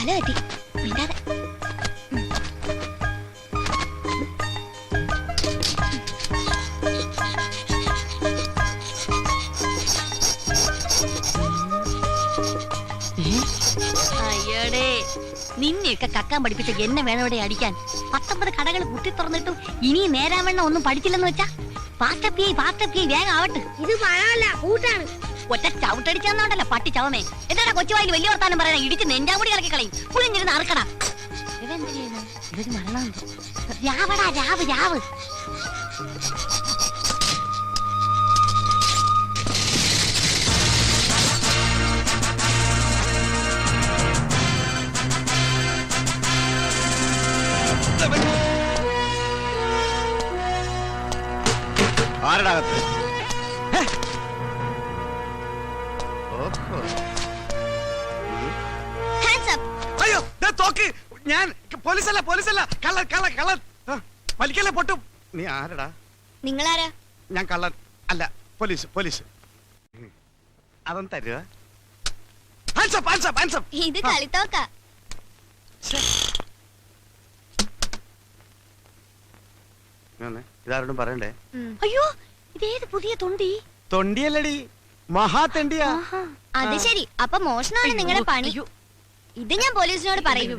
തല പറ്റി മിണ്ടാതെ. അയ്യടേ, നിന്നെയൊക്കെ കക്കാൻ പഠിപ്പിച്ച എന്നെ വേണം ഇവിടെ അടിക്കാൻ. 19 കടകൾ കുത്തി തുറന്നിട്ടും ഇനി നേരാവണ്ണം ഒന്നും പഠിച്ചില്ലെന്ന് വെച്ചാ പാസ്റ്റപ്പിയായി വേഗം ആവട്ടെ. ഇത് പഴമല്ല, കൂട്ടാണ്. ഒറ്റ ചവിട്ടടിച്ചാന്നോണ്ടല്ല പട്ടി ചവമേ. എന്താടാ കൊച്ചുവായിൽ വലിയ വർത്താനം പറയാ, ഇടിച്ച് നെഞ്ചാമുടി കളക്കി കളയും. കുഴിഞ്ഞിരുന്ന് അറക്കടാ. ഇതൊരു മരണമുണ്ട്. രാവടാ രാവ് രാവ്. ആരടാകത്ത്? അയ്യോ തോക്ക്! ഞാൻ പോലീസല്ല കള്ളൻ. വലിക്കല്ലേ പൊട്ടും. നീ ആരടാ? നിങ്ങളാരാ? ഞാൻ കള്ളൻ അല്ല, പോലീസ്. അതൊന്നും തരുക. ഇത് കളിത്തോക്ക. ഇതാരോടും പറയണ്ടേ? അയ്യോ, ഇതേത് പുതിയ തൊണ്ടിയല്ലടി, മഹാതെണ്ടിയാ. അത് ശരി, അപ്പൊ മോഷണമാണ് നിങ്ങളുടെ പണി. ഇത് ഞാൻ പോലീസിനോട് പറയൂ.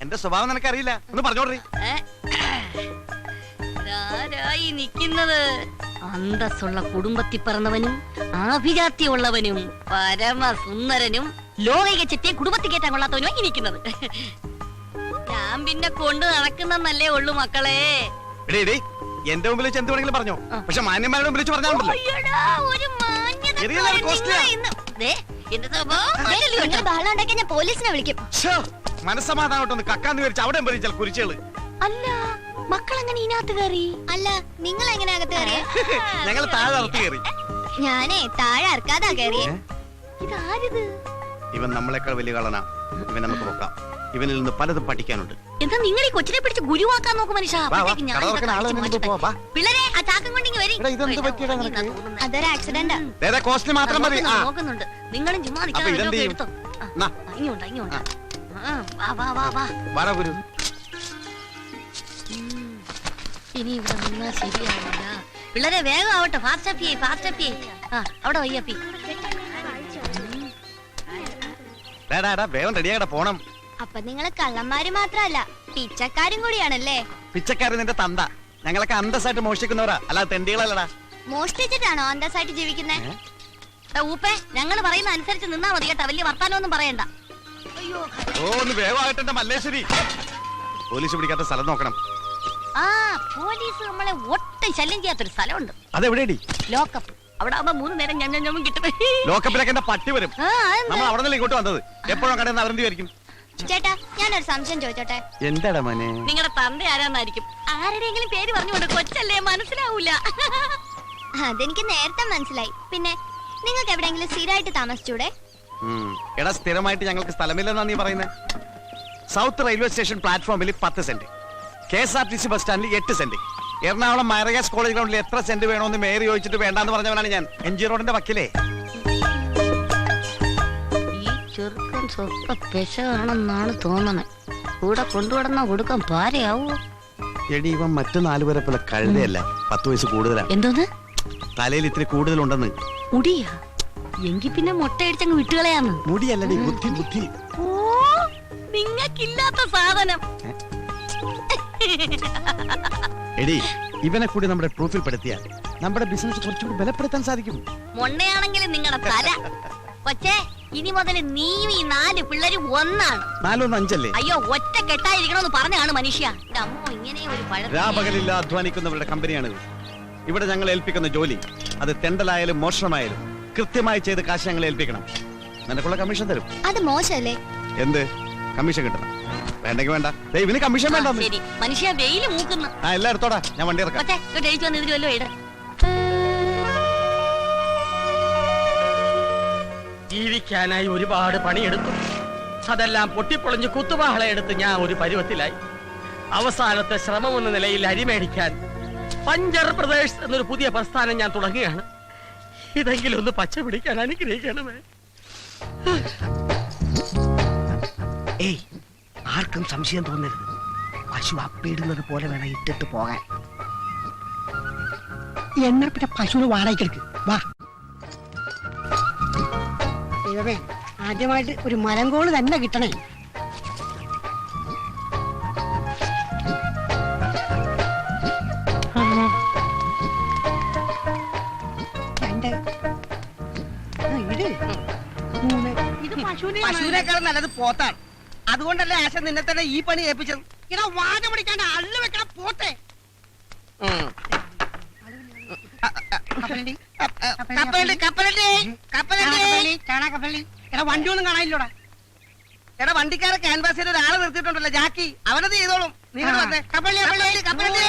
എന്റെ സ്വഭാവം നിനക്കറിയില്ല, ഒന്ന് പറഞ്ഞോടറി. നിക്കുന്നത് അന്തസ്സുള്ള കുടുംബത്തിൽ പിറന്നവനും ആഭിജാത്യമുള്ളവനും പരമസുന്ദരനും ലോകിക ചെറ്റിയെ കുടുംബത്തിൽ കയറ്റാൻ കൊള്ളാത്തവനുമായി ഇരിക്കുന്നത്. ഞാൻ പിന്നെ കൊണ്ട് നടക്കുന്നല്ലേ ഉള്ളു മക്കളെ. എന്റെ മുമ്പിൽ വെച്ച് എന്ത് വേണമെങ്കിലും പറഞ്ഞോ, പക്ഷെ മാന്യന്മാരുടെ മുമ്പിൽ വെച്ച് പറഞ്ഞാൽ ഞാൻ പോലീസിനെ വിളിക്കും. മനസ്സമാധാനോട്ടൊന്ന് കക്കാന്ന് വിചാരിച്ചു അവിടെ വിളിച്ചാൽ കുരിച്ചുകള്. അല്ല, മക്കളെങ്ങനെ ഇതിനകത്ത് കയറി? അല്ല, നിങ്ങൾ എങ്ങനെ അകത്ത് കയറിയ? ഞങ്ങൾ താഴെ അകത്ത് കയറി. ഞാനേ താഴെ അറക്കാതാ കയറിയേ. ഇതാരിത്? ഇവൻ നമ്മളെക്കാൾ വലിയ കള്ളനാ. ഇവൻ നമുക്ക് നോക്കാം. ഇവനിൽ നിന്ന് പലതും പഠിക്കാനുണ്ട്. എന്താ നിങ്ങൾ ഈ കൊച്ചിനെ പിടിച്ച് ഗുരുവാക്കാൻ നോക്കും മനുഷ്യ? പിള്ളേരെ ആ ചാക്കം കൊണ്ടിങ്ങി വരി. അതൊരു ആക്സിഡന്റാ. നോക്കുന്നുണ്ട്. നിങ്ങളും ചുമ്മാ എടുത്തോ. ഇങ്ങോട്ടാ. ഇനി ഇവിടെ നിന്നാ ശരിയാവില്ല. പിള്ളേരെ വേഗം ആവട്ടെ. ഫാസ്റ്റ് അവിടെ വയ്യപ്പി. വേഗം റെഡിയാകട്ടെ, പോണം. അപ്പൊ നിങ്ങള് കള്ളന്മാര് മാത്രല്ല, പിച്ചക്കാരും കൂടിയാണല്ലേ? പിച്ചക്കാരൻ നിന്റെ തന്ത. ഞങ്ങളൊക്കെ അന്തസ്സായിട്ട് മോഷ്ടിക്കുന്നവരാ, അല്ലാതെ തെണ്ടികളല്ലടാ. മോഷ്ടിച്ചിട്ടാണോ അന്തസ്സായിട്ട് ജീവിക്കുന്നേ? ഊപ്പേ, ഞങ്ങൾ പറയുന്ന അനുസരിച്ച് നിന്നാ മതി കേട്ടാ, വലിയ വർത്താനൊന്നും പറയണ്ട. ഒന്ന് വേഗമാകട്ടെ മല്ലേശ്വരി. പോലീസ് പിടിക്കാത്ത സ്ഥലം നോക്കണം. പോലീസ് നമ്മളെ ഒട്ടും ശല്യം ചെയ്യാത്തൊരു സ്ഥലമുണ്ട്. അതെവിടെയാടി? ലോക്കപ്പ്. അവിടെ ആവുമ്പോ 3 നേരം ഞമ്മ കിട്ടും. ലോക്കപ്പിലൊക്കെ എന്റെ പട്ടി വരും. നമ്മൾ അവിടെ നിന്ന് ഇങ്ങോട്ട് വന്നത് എപ്പോഴും കടന്ന് അവരെന്ത് വിചാരിക്കും? ചേട്ടാ, ഞാനൊരു സംശയം ചോദിച്ചോട്ടെ? എന്താടാ മോനെ? നിങ്ങളുടെ തന്ത ആരാന്നായിരിക്കും. ആരുടെയെങ്കിലും പേര് പറഞ്ഞുകൊണ്ട് കൊച്ചല്ലേ, മനസ്സിലാവൂല. അതെനിക്ക് നേരത്തെ മനസ്സിലായി. പിന്നെ നിങ്ങൾക്ക് എവിടെയെങ്കിലും സ്ഥിരമായിട്ട് താമസിച്ചൂടെ? എടാ, സ്ഥിരമായിട്ട് ഞങ്ങൾക്ക് സ്ഥലമില്ലെന്നാ നീ പറയുന്നത്. സൗത്ത് റെയിൽവേ സ്റ്റേഷൻ പ്ലാറ്റ്ഫോമിൽ 10 സെന്റ്, KSRTC ബസ് സ്റ്റാൻഡിൽ 8 സെന്റ്, എറണാകുളം മൈറഗാസ് കോളേജ് ഗ്രൗണ്ടിൽ എത്ര സെന്റ് വേണമെന്ന് മേയർ ചോദിച്ചിട്ട് വേണ്ടാന്ന് പറഞ്ഞവനാണ് ഞാൻ. MG റോഡിന്റെ വക്കിലേ. ഈ ചെറുക്കൻ സ്വപ്പ പെശകാണെന്നാണ് തോന്നണേ. കൂടെ കൊണ്ടുവിടുന്ന കൊടുക്കാൻ പാരയാവോ? എടി, ഇവൻ മറ്റു 4 പേരെ പോലെ കഴുതയല്ല, 10 വയസ്സ് കൂടുതലാണ്. എന്തോന്ന്? തലയിൽ ഇത്തിരി കൂടുതലുണ്ടെന്ന്. മുടിയാ? എങ്കി പിന്നെ മുട്ടയടിച്ചങ്ങ് വിട്ടുകളയാന്ന്. മുടിയല്ലടി, ബുദ്ധി. ഓ, നിങ്ങൾക്കില്ലാത്ത സാധനം. എടി, ഇവനെ കൂടി നമ്മുടെ പ്രൂഫിൽ പെടുത്തിയാൽ നമ്മുടെ ബിസിനസ് കുറച്ചുകൂടി ബലപ്പെടുത്താൻ സാധിക്കും. മൊണ്ണയാണെങ്കിലും നിങ്ങളുടെ തല. കൊച്ചേ, ഇനി മുതൽ നീയും ഈ 4 പിള്ളേരും ഒന്നാണ്. 4 1 5 അല്ലേ? അയ്യോ, ഒറ്റ കെട്ടായിരിക്കണമെന്ന് പറഞ്ഞാണ് മനുഷ്യ. അമ്മോ, ഇങ്ങനെ ഒരു രാപകലില്ല അധ്വാനിക്കുന്നവരുടെ കമ്പനിയാണ് ഇവിടെ. ഞങ്ങൾ ഏൽപ്പിക്കുന്ന ജോലി, അത് തെണ്ടലായാലും മോഷണമായാലും കൃത്യമായി ചെയ്ത് കാശ് ഞങ്ങൾ ഏൽപ്പിക്കണം. നിനക്കുള്ള കമ്മീഷൻ തരും. അത് മോശമല്ലേ? എന്ത് കമ്മീഷൻ കിട്ടണം? വേണ്ടെങ്കിൽ വേണ്ട. ഇവന് കമ്മീഷൻ വേണ്ട. മനുഷ്യ വെയില് മൂക്കുന്നു. എല്ലാം എടുത്തോടാ, ഞാൻ വണ്ടി ഇറക്കാം. ജീവിക്കാനായി ഒരുപാട് പണിയെടുത്തു. അതെല്ലാം പൊട്ടിപ്പൊളിഞ്ഞ് കുത്തുവാളയെടുത്ത് ഞാൻ ഒരു പരുവത്തിലായി. അവസാനത്തെ ശ്രമം എന്ന നിലയിൽ അരിമേടിക്കാൻ പഞ്ചർ പ്രദേശ് എന്നൊരു പുതിയ പ്രസ്ഥാനം ഞാൻ തുടങ്ങുകയാണ്. ഇതെങ്കിലും ഒന്ന് പച്ച പിടിക്കാൻ അനുഗ്രഹിക്കണമേ. ഏയ് ആർക്കും സംശയം തോന്നരുത്. പശു അപ്പിടുന്നത് പോലെ വേണം ഇട്ടിട്ട് പോകാൻ. എന്നാ പിന്നെ പശുവിന് വാടകയ്ക്കെടുക്ക്. വാ. ദൈവമേ, ആദ്യമായിട്ട് ഒരു മലങ്കോള് തന്നെ കിട്ടണേ. രണ്ട്, മൂന്ന്. ഇത് പശുവിനെ പശുവിനേക്കാളും നല്ലത് പോത്താണ്. അതുകൊണ്ടല്ലേ ആശ നിന്നെ തന്നെ ഈ പണി ഏൽപ്പിച്ചത്. ഇടാ വാഴ പിടിക്കാണ്ട് അള്ളു വെക്കണ പോത്തെ. എടാ വണ്ടി ഒന്നും കാണാനില്ലോടാ. എടാ വണ്ടിക്കാരെ ക്യാൻവാസ് ചെയ്ത് ഒരാളെ നിർത്തിയിട്ടുണ്ടല്ലോ, ജാക്കി. അവനത് ചെയ്തോളും. നീ ഇങ്ങോട്ട് വന്നേ. കപ്പലണ്ടി, കപ്പലണ്ടി, കപ്പലണ്ടി.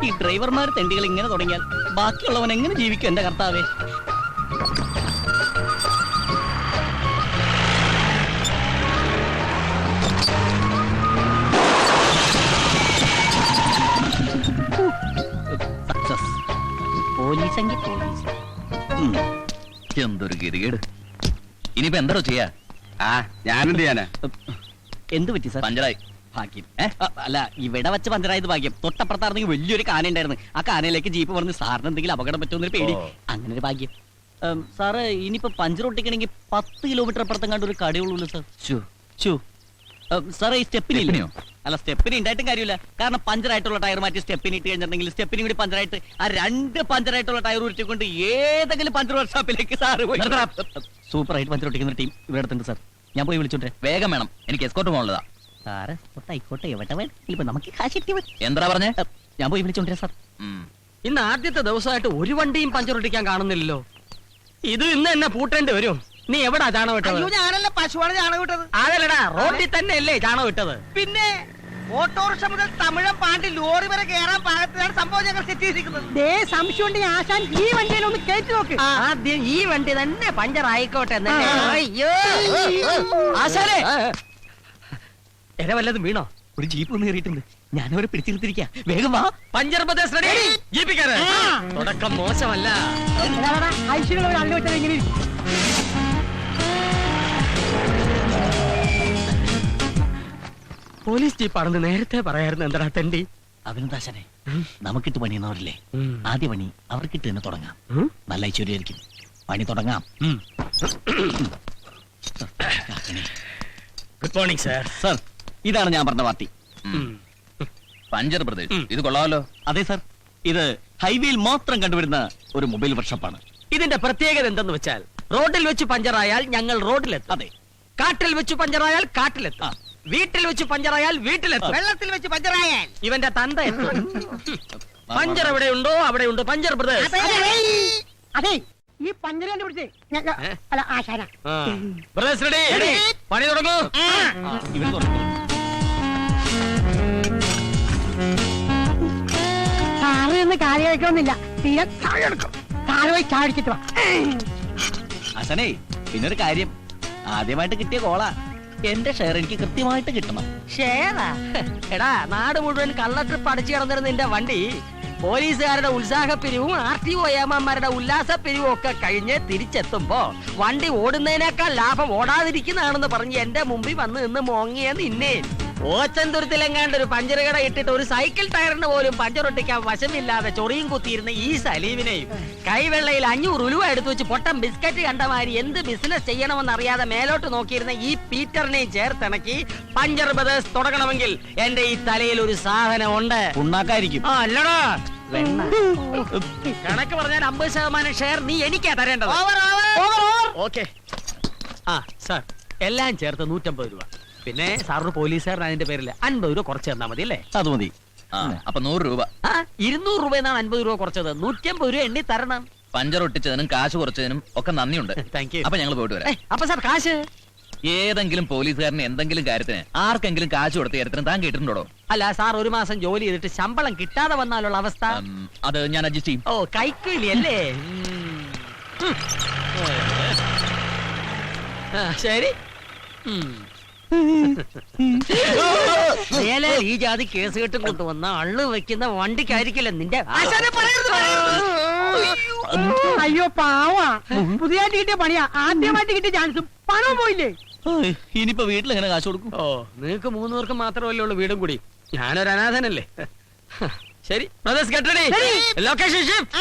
ഈ ഡ്രൈവർമാർ തെണ്ടികൾ ഇങ്ങനെ തുടങ്ങിയാൽ ബാക്കിയുള്ളവൻ എങ്ങനെ ജീവിക്കും എന്റെ കർത്താവേ? സക്സസ്. പോലീസെങ്കിൽ പോലീസ്. എന്തൊരു ഗതികേട്. ഇനിയിപ്പോ എന്താണോ ചെയ്യാ? ഞാനെന്ത് ചെയ്യാനാ? എന്ത് പറ്റി സാർ? പഞ്ചറായി. ഭാഗ്യം. അല്ല, ഇവിടെ വെച്ച് പഞ്ചറായത് ഭാഗ്യം. തൊട്ടപ്പുറത്തായിരുന്നെങ്കിൽ വലിയൊരു കാന ഉണ്ടായിരുന്നു. ആ കാനയിലേക്ക് ജീപ്പ് പറഞ്ഞ് സാറിന് എന്തെങ്കിലും അപകടം പറ്റുമെന്നൊരു പേടി. അങ്ങനെ ഒരു ഭാഗ്യം. സാറ് ഇനിയിപ്പോ പഞ്ചർ ഒട്ടിക്കണമെങ്കിൽ 10 കിലോമീറ്റർ അപ്പുറത്തും കണ്ട് ഒരു കടയുള്ളൂ സാർ. സാറേ, ഈ സ്റ്റെപ്പിനില്ലയോ? അല്ല, സ്റ്റെപ്പിന് ഉണ്ടായിട്ടും കാര്യമില്ല. കാരണം പഞ്ചറായിട്ടുള്ള ടയർ മാറ്റി സ്റ്റെപ്പിന് ഇട്ട് കഴിഞ്ഞിട്ടുണ്ടെങ്കിൽ സ്റ്റെപ്പിന് കൂടി പഞ്ചറായിട്ട് ആ 2 പഞ്ചറായിട്ടുള്ള ടയർ ഉരുട്ടിക്കൊണ്ട് ഏതെങ്കിലും പഞ്ചർ വർക്ക്ഷോപ്പിലേക്ക് സാറ് പോയി. സൂപ്പറായിട്ട് പഞ്ചർ ഒട്ടിക്കുന്ന ടീം ഇവിടെ അടുത്തുണ്ട് സാർ. ഞാൻ പോയി വിളിച്ചോട്ടെ. വേഗം വേണം, എനിക്ക് എസ്കോർട്ട് പോകാനുള്ളതാ. സാറ് ആയിക്കോട്ടെ, എവിടെ വേണം. ഇപ്പൊ നമുക്ക് കാശ് കിട്ടി മതി. എന്താ പറഞ്ഞേ? ഞാൻ പോയി വിളിച്ചോണ്ടിരാ സാർ. ഇന്ന് ആദ്യത്തെ ദിവസമായിട്ട് ഒരു വണ്ടിയും പഞ്ചർ ഒട്ടിക്കാൻ കാണുന്നില്ലല്ലോ. ഇത് ഇന്ന് എന്നെ പൂട്ടേണ്ടി വരും. നീ എവിടാ ചാണകം ഇട്ടത്? ഞാനല്ല, പശുവാണ് ചാണകം ഇട്ടത്. അതല്ലടാ, റോഡിൽ തന്നെ അല്ലേ ചാണകം ഇട്ടത്? പിന്നെ ഓട്ടോറിക്ഷ മുതൽ തമിഴം പാണ്ടി ലോറി വരെ കയറാൻ പാകത്തിലാണ് സംഭവം ഞങ്ങൾ സെറ്റ് ചെയ്തിരിക്കുന്നത്. സംശയം ആശാൻ ഈ വണ്ടിയിലൊന്ന് കയറ്റി നോക്ക്. ആദ്യം ഈ വണ്ടി തന്നെ പഞ്ചർ ആയിക്കോട്ടെ. അയ്യോ ആശാലേ, എന്നെ വല്ലതും വീണോ? ഒരു ജീപ്പ് ഒന്ന് കയറിയിട്ടുണ്ട്. ഞാനവരെ പിടിച്ചിരുത്തിരിക്കാം. വേഗം വാ. Puncture Pradesh ready. ജീപ്പിക്കാര് തുടക്കം മോശമല്ല. ഐശ്വര്യ അള്ളു വെച്ചാൽ ഇങ്ങനെ ഇരിക്കും. പോലീസ് ജീപ്പാണെന്ന് നേരത്തെ പറയായിരുന്നു. എന്താ തെണ്ടി? അഭിനന്ദാശനെ, നമുക്കിട്ട് പണിയുന്നവരില്ലേ, ആദ്യ പണി അവർക്കിട്ട് തന്നെ തുടങ്ങാം. നല്ല ഐശ്വര്യമായിരിക്കും. പണി തുടങ്ങാം. Good morning sir. സാർ, ഇതാണ് ഞാൻ പറഞ്ഞ പാർട്ടി. പഞ്ചർ പ്രദേശ്, ഇത് കൊള്ളാമല്ലോ. അതെ സാർ, ഇത് ഹൈവേയിൽ മാത്രം കണ്ടുവരുന്ന ഒരു മൊബൈൽ വർക്ക്ഷോപ്പാണ്. ഇതിന്റെ പ്രത്യേകത എന്തെന്ന് വെച്ചാൽ, റോഡിൽ വെച്ച് പഞ്ചറായാൽ ഞങ്ങൾ റോഡിലെത്തും. അതെ. കാട്ടിൽ വെച്ച് പഞ്ചറായാൽ കാട്ടിലെത്തും. വീട്ടിൽ വെച്ച് പഞ്ചറായാൽ വീട്ടിലെത്തും. വെള്ളത്തിൽ വെച്ച് പഞ്ചറായാൽ ഇവന്റെ തന്ത എത്തും. പഞ്ചർ എവിടെയുണ്ടോ അവിടെയുണ്ട് പഞ്ചർ പ്രദേശ്. അതെ, ഈ പഞ്ചർ കണ്ടുപിടിച്ചേ അല്ല ആശാന. പ്രദേശ് റെഡി. പണി തുടങ്ങൂ. ഇവർ തുടങ്ങും. സാറ് എന്ന് കാര്യം കഴിക്കണമെന്നില്ല. തീരെ സാറ് പോയി ചാടിച്ചിട്ട് വാ. ആശാനേ, പിന്നൊരു കാര്യം. ആദ്യമായിട്ട് കിട്ടിയ കോളാ. എന്റെ ഷെയർ എനിക്ക് കൃത്യമായിട്ട് കിട്ടണം. ഷേറാ? എടാ, നാട് മുഴുവൻ കള്ള ട്രിപ്പ് അടിച്ചു കിടന്നിരുന്ന നിന്റെ വണ്ടി പോലീസുകാരുടെ ഉത്സാഹപ്പിരിവും RTO ഏമാന്മാരുടെ ഉല്ലാസപ്പിരിവും ഒക്കെ കഴിഞ്ഞ് തിരിച്ചെത്തുമ്പോ വണ്ടി ഓടുന്നതിനേക്കാൾ ലാഭം ഓടാതിരിക്കുന്നതാണെന്ന് പറഞ്ഞ് എന്റെ മുമ്പിൽ വന്ന് നിന്ന് മോങ്ങിയ നിന്നെ ഓച്ചന്തുരത്തിലെങ്ങാണ്ട് ഒരു പഞ്ചർ കട ഇട്ടിട്ട് ഒരു സൈക്കിൾ ടയറിന് പോലും പഞ്ചർ ഒട്ടിക്കാൻ വശമില്ലാതെ ചൊറിയും കുത്തിയിരുന്ന ഈ സലീമിനെയും കൈവെള്ളയിൽ 500 ഉലുവ എടുത്തു വെച്ച് പൊട്ടം ബിസ്ക്കറ്റ് കണ്ട മാതിരി എന്ത് ബിസിനസ് ചെയ്യണമെന്ന് അറിയാതെ മേലോട്ട് നോക്കിയിരുന്ന ഈ പീറ്ററിനെയും ചേർത്തിണക്കി പഞ്ചർ ബ്രദേഴ്സ് തുടങ്ങണമെങ്കിൽ എന്റെ ഈ തലയിൽ ഒരു സാധനം ഉണ്ട്. ഉണ്ടാക്കായിരിക്കും. അല്ലടാ, കണക്ക് പറഞ്ഞാൽ 50% ഷെയർ നീ എനിക്കാ തരേണ്ടത്. ഓക്കെ. സാർ, എല്ലാം ചേർത്ത് 150 രൂപ. പിന്നെ സാറിന് പോലീസുകാരൻ അതിന്റെ പേരിൽ 50 രൂപ കുറച്ച് തന്നാ മതി അല്ലേ? അത് മതി. അപ്പൊ 100 രൂപ. 200 രൂപ എന്നാണ് 50 രൂപ കുറച്ചത്. 150 രൂപ എണ്ണി തരണം. പഞ്ചർ ഒട്ടിച്ചതിനും കാശ് കുറച്ചതിനും ഒക്കെ നന്ദിയുണ്ട്. Thank you. അപ്പൊ ഞങ്ങൾ പോയിട്ട് വരാം. അപ്പൊ സാർ കാശ്? ഏതെങ്കിലും പോലീസുകാരന് എന്തെങ്കിലും കാര്യത്തിന് ആർക്കെങ്കിലും കാശ് കൊടുത്ത കാര്യത്തിന് താൻ കേട്ടിട്ടുണ്ടോ? അല്ല സാർ, ഒരു മാസം ജോലി ചെയ്തിട്ട് ശമ്പളം കിട്ടാതെ വന്നാലുള്ള അവസ്ഥ? അത് ഞാൻ അഡ്ജസ്റ്റ് ചെയ്യും. ഓ, കൈക്കൂലി അല്ലേ? ശരി. ഈ ജാതി കേസ് കെട്ടും കൊണ്ടുവന്ന അള്ളു വെക്കുന്ന വണ്ടിക്കായിരിക്കില്ല നിന്റെ. അയ്യോ പാവാ പുതിയതായിട്ട് കിട്ടിയ പണിയാ, ആദ്യമായിട്ട് കിട്ടിയ ചാൻസും പണവും പോയില്ലേ. ഇനിയിപ്പോ വീട്ടിൽ എങ്ങനെ കാശ് കൊടുക്കും? ഓ നിങ്ങക്ക് 3 പേർക്ക് മാത്രമല്ലേ ഉള്ളൂ വീടും കൂടി, ഞാനൊരു അനാഥനല്ലേ. ശരി brothers get ready, location shift.